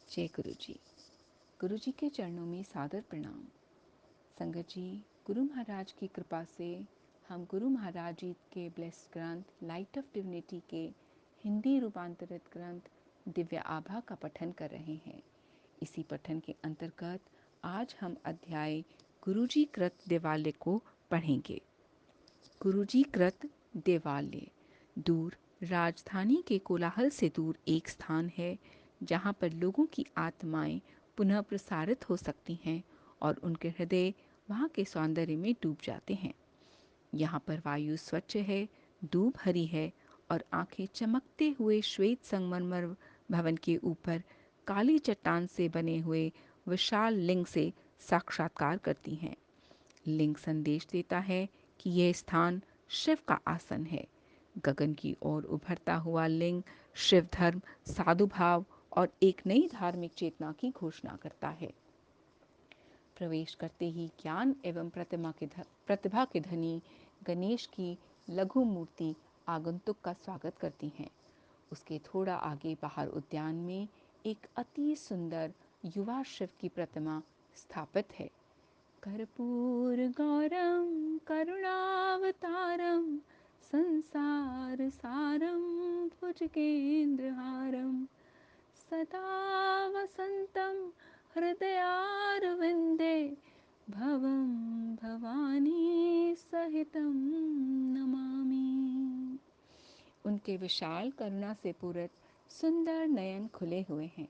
जय गुरु जी। गुरु जी के चरणों में सादर प्रणाम। संगत जी, गुरु महाराज की कृपा से हम गुरु महाराज जी के ब्लेस्ड ग्रंथ लाइट ऑफ डिविनिटी के हिंदी रूपांतरित ग्रंथ दिव्य आभा का पठन कर रहे हैं। इसी पठन के अंतर्गत आज हम अध्याय गुरुजी कृत देवालय को पढ़ेंगे। गुरुजी कृत देवालय दूर राजधानी के कोलाहल से दूर एक स्थान है जहाँ पर लोगों की आत्माएं पुनः प्रसारित हो सकती हैं और उनके हृदय वहाँ के सौंदर्य में डूब जाते हैं। यहाँ पर वायु स्वच्छ है, धूप हरी है और आंखें चमकते हुए श्वेत संगमरमर भवन के ऊपर काली चट्टान से बने हुए विशाल लिंग से साक्षात्कार करती हैं। लिंग संदेश देता है कि यह स्थान शिव का आसन है। गगन की ओर उभरता हुआ लिंग शिव धर्म, साधु भाव और एक नई धार्मिक चेतना की घोषणा करता है। प्रवेश करते ही ज्ञान एवं प्रतिभा के धनी गणेश की लघु मूर्ति आगंतुक का स्वागत करती हैं। उसके थोड़ा आगे बाहर उद्यान में एक अति सुंदर युवा शिव की प्रतिमा स्थापित है। कर्पूर गौरम करुणावतारम संसार सारम भुजगेंद्रहारम सदा वसंतम हृदयारविंदे भवं भवानी सहितं नमामि। उनके विशाल करुणा से पूरित सुंदर नयन खुले हुए हैं।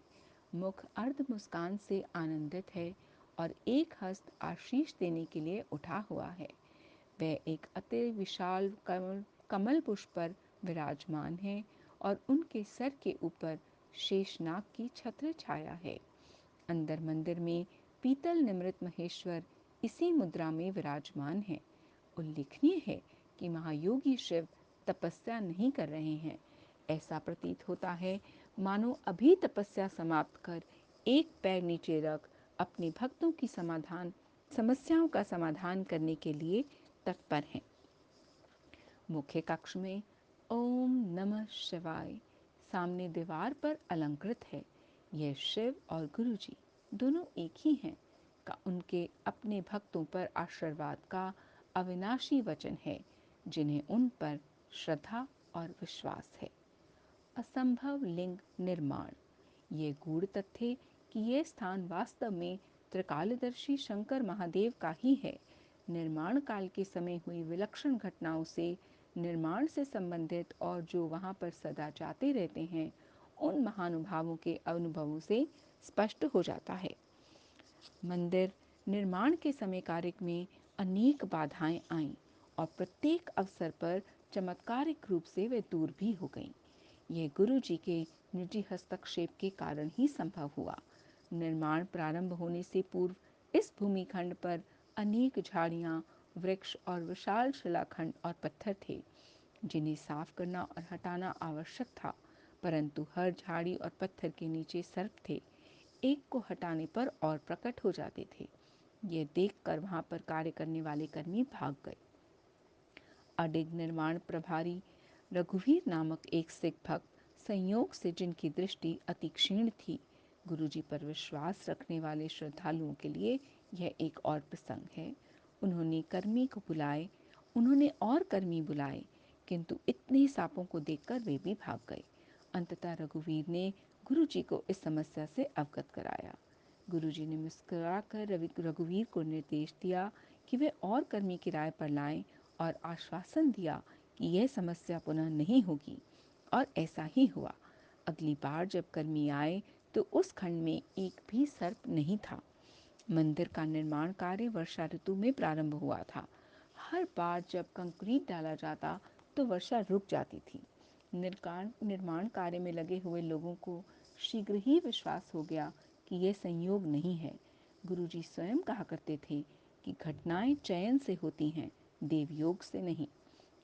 मुख अर्ध मुस्कान से आनंदित है और एक हस्त आशीष देने के लिए उठा हुआ है। वह एक अति विशाल कमल पुष्प पर विराजमान है और उनके सर के ऊपर शेषनाग की छत्र छाया है। अंदर मंदिर में पीतल निमृत महेश्वर इसी मुद्रा में विराजमान है। उल्लेखनीय है कि महायोगी शिव तपस्या नहीं कर रहे हैं। ऐसा प्रतीत होता है मानो अभी तपस्या समाप्त कर एक पैर नीचे रख अपने भक्तों की समस्याओं का समाधान करने के लिए तत्पर हैं। मुख्य कक्ष में ओम नमः शिवाय सामने दीवार पर अलंकृत है। यह शिव और गुरु जी दोनों एक ही हैं का उनके अपने भक्तों पर आशीर्वाद का अविनाशी वचन है, जिन्हें उन पर श्रद्धा और विश्वास है। असंभव लिंग निर्माण। ये गूढ़ तथ्य कि यह स्थान वास्तव में त्रिकालदर्शी शंकर महादेव का ही है, निर्माण काल के समय हुई विलक्षण घटनाओं से निर्माण से संबंधित और जो वहां पर सदा जाते रहते हैं उन महानुभावों के अनुभवों से स्पष्ट हो जाता है। मंदिर निर्माण के समय कार्य में अनेक बाधाएं आईं और प्रत्येक अवसर पर चमत्कारिक रूप से वे दूर भी हो गईं। यह गुरु जी के निजी हस्तक्षेप के कारण ही संभव हुआ। निर्माण प्रारंभ होने से पूर्व इस भूमिखंड पर अनेक झाड़ियां, वृक्ष और विशाल शिलाखंड और पत्थर थे, जिन्हें साफ करना और हटाना आवश्यक था, परंतु हर झाड़ी और पत्थर के नीचे सर्प थे। एक को हटाने पर और प्रकट हो जाते थे। यह देखकर वहां पर कार्य करने वाले कर्मी भाग गए। अडिग निर्माण प्रभारी रघुवीर नामक एक सिख भक्त, संयोग से जिनकी दृष्टि अति क्षीण थी, गुरुजी पर विश्वास रखने वाले श्रद्धालुओं के लिए यह एक और प्रसंग है। उन्होंने और कर्मी बुलाए, किंतु इतने सांपों को देखकर वे भी भाग गए। अंततः रघुवीर ने गुरुजी को इस समस्या से अवगत कराया। गुरुजी ने मुस्कुराकर रघुवीर को निर्देश दिया कि वे और कर्मी किराए पर लाएं और आश्वासन दिया कि यह समस्या पुनः नहीं होगी, और ऐसा ही हुआ। अगली बार जब कर्मी आए तो उस खंड में एक भी सर्प नहीं था। मंदिर का निर्माण कार्य वर्षा ऋतु में प्रारंभ हुआ था। हर बार जब कंक्रीट डाला जाता तो वर्षा रुक जाती थी। निर्माण कार्य में लगे हुए लोगों को शीघ्र ही विश्वास हो गया कि यह संयोग नहीं है। गुरुजी स्वयं कहा करते थे कि घटनाएं चयन से होती हैं, देवयोग से नहीं।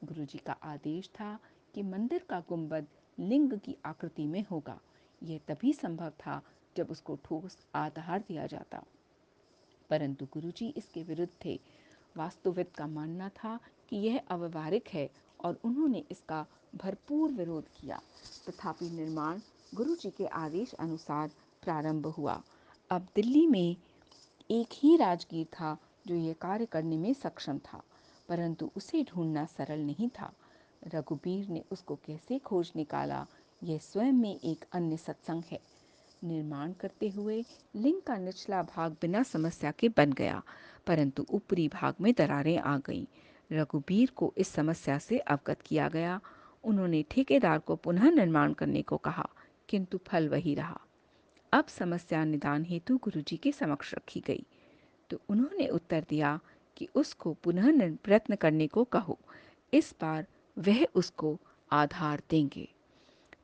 गुरुजी का आदेश था कि मंदिर का गुंबद लिंग की आकृति में होगा। यह तभी संभव था जब उसको ठोस आधार दिया जाता, परंतु गुरुजी इसके विरुद्ध थे। वास्तुविद का मानना था कि यह अव्यवहारिक है और उन्होंने इसका भरपूर विरोध किया। तथापि निर्माण गुरुजी के आदेश अनुसार प्रारंभ हुआ। अब दिल्ली में एक ही राजगीर था जो ये कार्य करने में सक्षम था, परंतु उसे ढूंढना सरल नहीं था। रघुबीर ने उसको कैसे खोज निकाला, यह स्वयं में एक अन्य सत्संग है। निर्माण करते हुए लिंग का निचला भाग बिना समस्या के बन गया, परंतु ऊपरी भाग में दरारें आ गईं। रघुबीर को इस समस्या से अवगत किया गया। उन्होंने ठेकेदार को पुनः निर्माण करने को कहा, किंतु फल वही रहा। अब समस्या निदान हेतु गुरुजी के समक्ष रखी गई, तो उन्होंने उत्तर दिया कि उसको पुनः प्रयत्न करने को कहो, इस बार वह उसको आधार देंगे।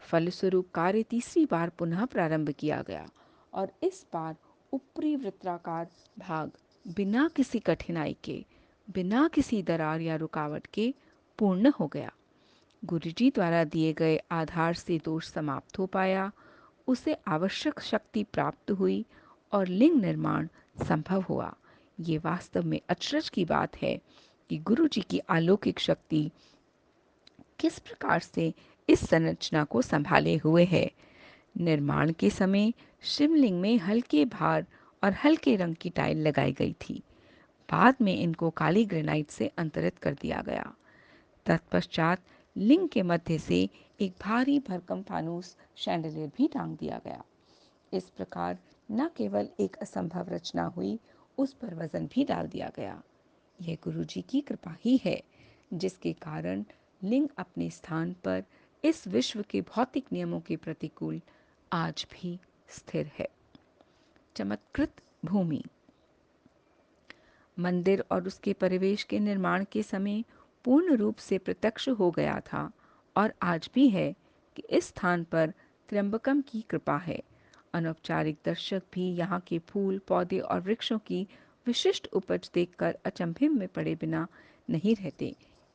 फलस्वरूप कार्य तीसरी बार पुनः प्रारंभ किया गया और इस बार ऊपरी वृत्ताकार भाग बिना किसी कठिनाई के, बिना किसी दरार या रुकावट के पूर्ण हो गया। गुरुजी द्वारा दिए गए आधार से दोष समाप्त हो पाया, उसे आवश्यक शक्ति प्राप्त हुई और लिंग निर्माण संभव हुआ। ये वास्तव में अचरज की बात है कि गुरुजी की अलौकिक शक्ति किस प्रकार से इस संरचना को संभाले हुए है। निर्माण के समय शिवलिंग में हल्के भार और हल्के रंग की टाइल लगाई गई थी। बाद में इनको काली ग्रेनाइट से अंतरित कर दिया गया। तत्पश्चात लिंग के मध्य से एक भारी भरकम फानूस शैंडलियर भी टांग दिया गया। इस प्रकार न केवल एक असंभव रचना हुई, उस पर वजन भी डाल दिया गया। यह गुरुजी की कृपा ही है, जिसके कारण लिंग अपने स्थान पर इस विश्व के भौतिक नियमों के प्रतिकूल आज भी स्थिर है। चमत्कृत भूमि। मंदिर और उसके परिवेश के निर्माण के समय पूर्ण रूप से प्रत्यक्ष हो गया था और आज भी है कि इस स्थान पर त्र्यंबकम की कृपा है। अनौपचारिक दर्शक भी यहाँ के फूल, पौधे और वृक्षों की विशिष्ट उपज देखकर अचंभे में पड़े बिना नहीं रहते।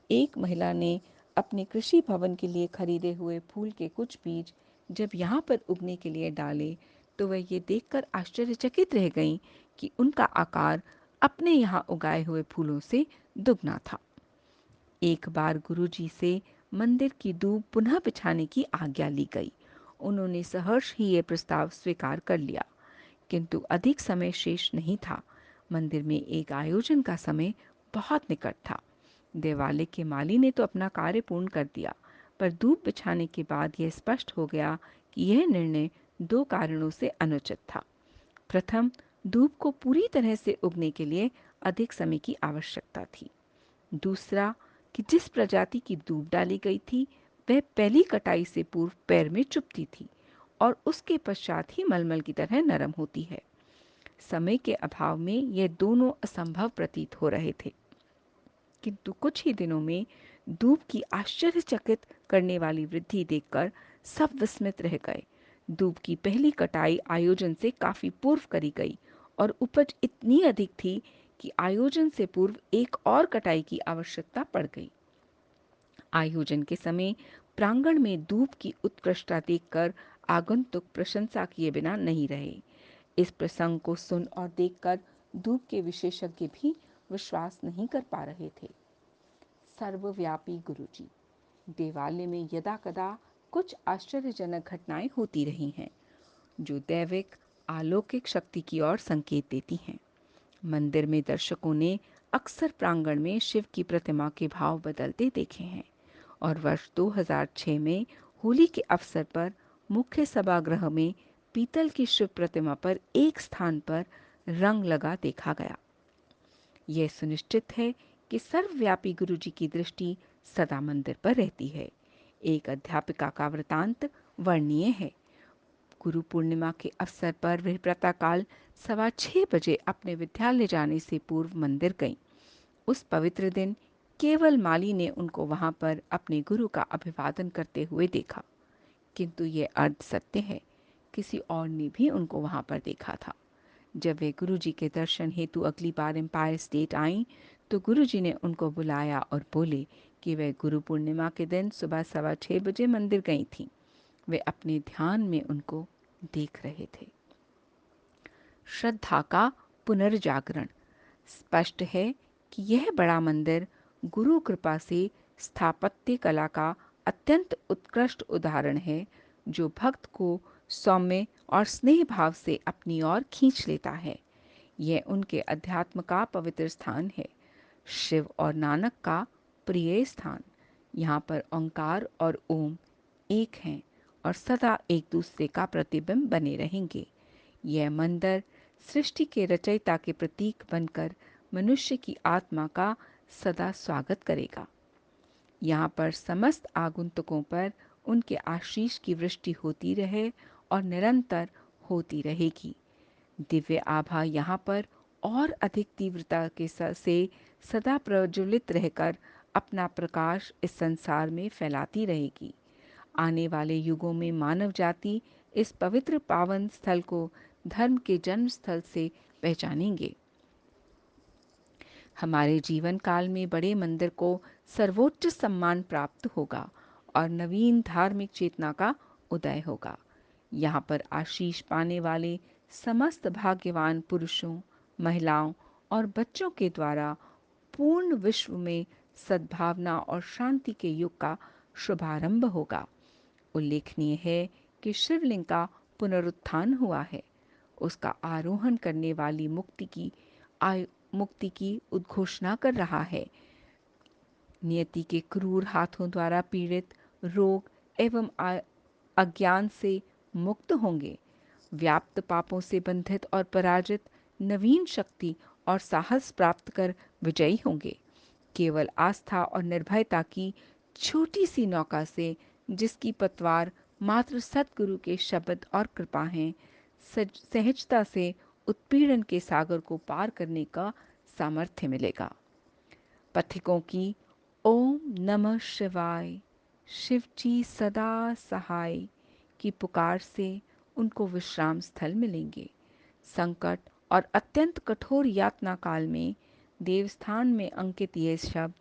एक महिला ने अपने कृषि भवन के लिए खरीदे हुए फूल के कुछ बीज जब यहाँ पर उगने के लिए डाले, तो वह ये देखकर आश्चर्यचकित रह गईं कि उनका आकार अपने यहाँ उगाए हुए फूलों से दुगना था। एक बार गुरुजी से मंदिर की दूब पुनः बिछाने की आज्ञा ली गई। उन्होंने सहर्ष ही ये प्रस्ताव स्वीकार कर लिया, किंतु अधिक समय शेष नहीं था। मंदिर में एक आयोजन का समय बहुत निकट था। देवालय के माली ने तो अपना कार्य पूर्ण कर दिया, पर दूब बिछाने के बाद यह स्पष्ट हो गया कि यह निर्णय दो कारणों से अनुचित था। प्रथम, दूब को पूरी तरह से उगने के लिए अधिक समय की आवश्यकता थी। दूसरा, कि जिस प्रजाति की दूब डाली गई थी वह पहली कटाई से पूर्व पैर में चुभती थी और उसके पश्चात ही मलमल की तरह नरम होती है। समय के अभाव में ये दोनों असंभव प्रतीत हो रहे थे, किंतु कुछ ही दिनों में दूब की आश्चर्यचकित करने वाली वृद्धि देखकर सब विस्मित रह गए। दूब की पहली कटाई आयोजन से काफी पूर्व करी गई और उपज इतनी अधिक थी कि आयोजन से पूर्व एक और कटाई की आवश्यकता पड़ गई। आयोजन के समय प्रांगण में दूब की उत्कृष्टता देखकर आगंतुक प्रशंसा किए बिना नहीं रहे। इस प्रसंग को सुन और देखकर दूब के विशेषज्ञ भी विश्वास नहीं कर पा रहे थे। सर्वव्यापी गुरुजी। देवालय में यदा कदा कुछ आश्चर्यजनक घटनाएं होती रही हैं, जो दैविक अलौकिक शक्ति की ओर संकेत देती हैं। मंदिर में दर्शकों ने अक्सर प्रांगण में शिव की प्रतिमा के भाव बदलते देखे हैं और वर्ष 2006 में होली के अवसर पर मुख्य सभागृह में पीतल की शिव प्रतिमा पर एक स्थान पर रंग लगा देखा गया। यह सुनिश्चित है कि सर्वव्यापी गुरुजी की दृष्टि सदा मंदिर पर रहती है। एक अध्यापिका का वृतांत वर्णनीय है। गुरु पूर्णिमा के अवसर पर वह प्रातःकाल 6:15 अपने विद्यालय जाने से पूर्व मंदिर गईं। उस पवित्र दिन केवल माली ने उनको वहां पर अपने गुरु का अभिवादन करते हुए देखा, किंतु ये अर्ध सत्य है, किसी और ने भी उनको वहां पर देखा था। जब वे गुरुजी के दर्शन हेतु अगली बार एम्पायर स्टेट आईं, तो गुरुजी ने उनको बुलाया और बोले कि वे गुरु पूर्णिमा के दिन सुबह 6:15 मंदिर गई थीं। वे अपने ध्यान में उनको देख रहे थे। श्रद्धा का पुनर्जागरण। स्पष्ट है कि यह बड़ा मंदिर गुरु कृपा से स्थापत्य कला का अत्यंत उत्कृष्ट उदाहरण है, जो भक्त को सौम्य और स्नेह भाव से अपनी ओर खींच लेता है। यह उनके अध्यात्म का पवित्र स्थान है, शिव और नानक का प्रिय स्थान। यहाँ पर ओंकार और ओम एक हैं और सदा एक दूसरे का प्रतिबिंब बने रहेंगे। यह मंदिर सृष्टि के रचयिता के प्रतीक बनकर मनुष्य की आत्मा का सदा स्वागत करेगा। यहाँ पर समस्त आगंतुकों पर उनके आशीष की वृष्टि होती रहे और निरंतर होती रहेगी। दिव्य आभा यहाँ पर और अधिक तीव्रता के से सदा प्रज्वलित रहकर अपना प्रकाश इस संसार में फैलाती रहेगी। आने वाले युगों में मानव जाति इस पवित्र पावन स्थल को धर्म के जन्म स्थल से पहचानेंगे। हमारे जीवन काल में बड़े मंदिर को सर्वोच्च सम्मान प्राप्त होगा और नवीन धार्मिक चेतना का उदय होगा। यहाँ पर आशीष पाने वाले समस्त भाग्यवान पुरुषों, महिलाओं और बच्चों के द्वारा पूर्ण विश्व में सद्भावना और शांति के युग का शुभारंभ होगा। उल्लेखनीय है कि शिवलिंग का पुनरुत्थान हुआ है। उसका आरोहण करने वाली मुक्ति की उद्घोषणा कर रहा है। नियति के क्रूर हाथों द्वारा पीड़ित रोग एवं अज्ञान से मुक्त होंगे। व्याप्त पापों से बंधित और पराजित नवीन शक्ति और साहस प्राप्त कर विजयी होंगे। केवल आस्था और निर्भयता की छोटी सी नौका से, जिसकी पतवार मात्र सतगुरु के शब्द और कृपा हैं, सहजता से उत्पीड़न के सागर को पार करने का सामर्थ्य मिलेगा। पथिकों की ओम नमः शिवाय, शिव जी सदा सहाय की पुकार से उनको विश्राम स्थल मिलेंगे। संकट और अत्यंत कठोर यातना काल में देवस्थान में अंकित ये शब्द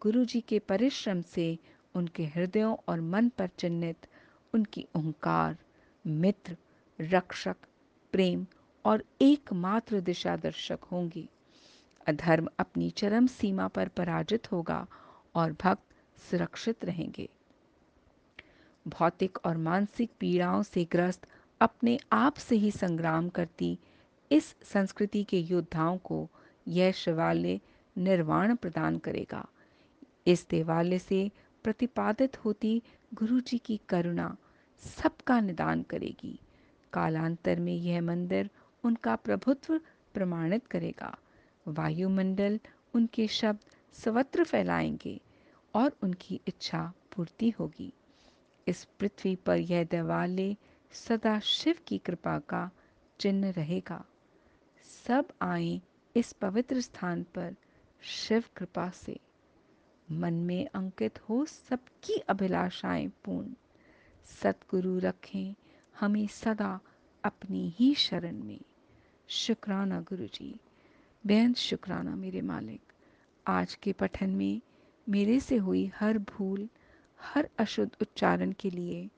गुरु जी के परिश्रम से उनके हृदयों और मन पर चिन्हित उनकी ओंकार, मित्र, रक्षक, प्रेम और एकमात्र दिशा दर्शक होंगे। अधर्म अपनी चरम सीमा पर पराजित होगा और भक्त सुरक्षित रहेंगे। भौतिक और मानसिक पीड़ाओं से ग्रस्त अपने आप से ही संग्राम करती इस संस्कृति के योद्धाओं को यह शिवालय निर्वाण प्रदान करेगा। इस देवालय से प्रतिपादित होती गुरु जी की करुणा सबका निदान करेगी। कालांतर में यह मंदिर उनका प्रभुत्व प्रमाणित करेगा। वायुमंडल उनके शब्द सर्वत्र फैलाएंगे और उनकी इच्छा पूर्ति होगी। इस पृथ्वी पर यह देवालय सदा शिव की कृपा का चिन्ह रहेगा। सब आए इस पवित्र स्थान पर शिव कृपा से। मन में अंकित हो सबकी अभिलाषाएं पूर्ण। सतगुरु रखें हमें सदा अपनी ही शरण में। शुक्राना गुरु जी, बेहद शुक्राना मेरे मालिक। आज के पठन में मेरे से हुई हर भूल, हर अशुद्ध उच्चारण के लिए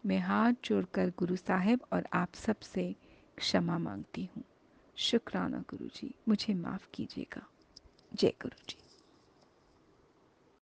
मैं हाथ जोड़कर गुरु साहिब और आप सब से क्षमा मांगती हूँ। शुक्राना गुरु जी, मुझे माफ़ कीजिएगा। जय गुरु जी।